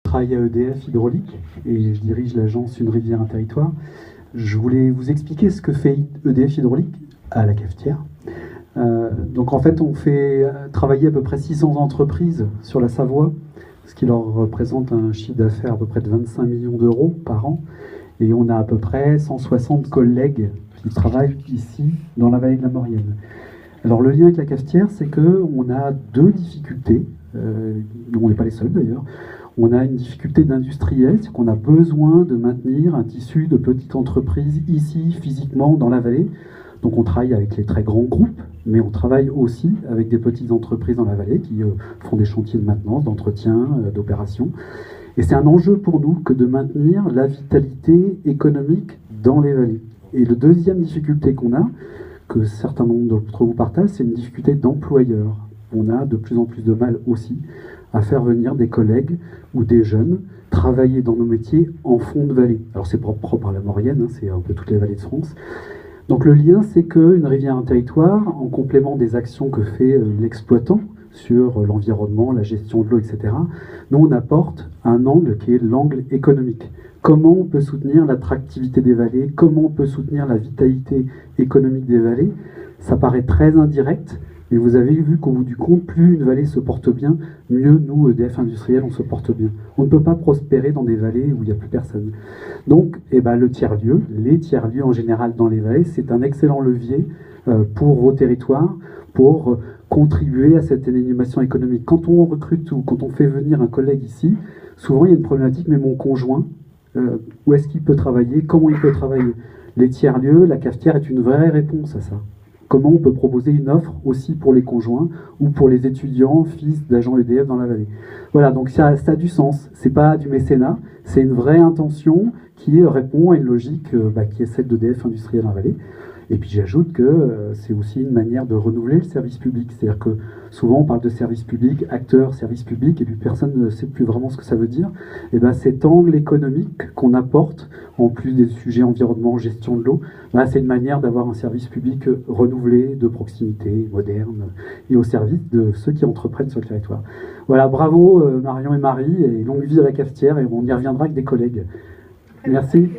travaille à EDF Hydraulique et je dirige l'agence Une rivière, un territoire. Je voulais vous expliquer ce que fait EDF Hydraulique à la cafetière. Donc en fait, on fait travailler à peu près 600 entreprises sur la Savoie, ce qui leur représente un chiffre d'affaires à peu près de 25 millions d'euros par an. Et on a à peu près 160 collègues qui travaillent ici dans la vallée de la Maurienne. Alors le lien avec la cafetière, c'est qu'on a deux difficultés, on n'est pas les seuls d'ailleurs. On a une difficulté d'industriel, c'est qu'on a besoin de maintenir un tissu de petites entreprises ici, physiquement, dans la vallée. Donc on travaille avec les très grands groupes, mais on travaille aussi avec des petites entreprises dans la vallée qui font des chantiers de maintenance, d'entretien, d'opération. Et c'est un enjeu pour nous que de maintenir la vitalité économique dans les vallées. Et la deuxième difficulté qu'on a, que certains nombre d'entre vous partagent, c'est une difficulté d'employeur. On a de plus en plus de mal aussi à faire venir des collègues ou des jeunes travailler dans nos métiers en fond de vallée. Alors c'est propre à la Maurienne, c'est un peu toutes les vallées de France. Donc le lien, c'est qu'une rivière, un territoire, en complément des actions que fait l'exploitant sur l'environnement, la gestion de l'eau, etc., nous on apporte un angle qui est l'angle économique. Comment on peut soutenir l'attractivité des vallées? Comment on peut soutenir la vitalité économique des vallées? Ça paraît très indirect, mais vous avez vu qu'au bout du compte, plus une vallée se porte bien, mieux nous, EDF Industriel, on se porte bien. On ne peut pas prospérer dans des vallées où il n'y a plus personne. Donc, le tiers-lieu, les tiers-lieux en général dans les vallées, c'est un excellent levier pour vos territoires, pour contribuer à cette animation économique. Quand on recrute ou quand on fait venir un collègue ici, souvent il y a une problématique, mais mon conjoint, où est-ce qu'il peut travailler? Comment il peut travailler? Les tiers-lieux, la cafetière est une vraie réponse à ça. Comment on peut proposer une offre aussi pour les conjoints ou pour les étudiants, fils d'agents EDF dans la vallée. Voilà, donc ça a du sens. C'est pas du mécénat, c'est une vraie intention qui répond à une logique qui est celle d'EDF Industriel dans la vallée. Et puis j'ajoute que c'est aussi une manière de renouveler le service public. C'est-à-dire que souvent on parle de service public, acteur, service public, et puis personne ne sait plus vraiment ce que ça veut dire. Et cet angle économique qu'on apporte, en plus des sujets environnement, gestion de l'eau, c'est une manière d'avoir un service public renouvelé, de proximité, moderne, et au service de ceux qui entreprennent sur le territoire. Voilà, bravo Marion et Marie, et longue vie à la cafetière, et on y reviendra avec des collègues. Merci.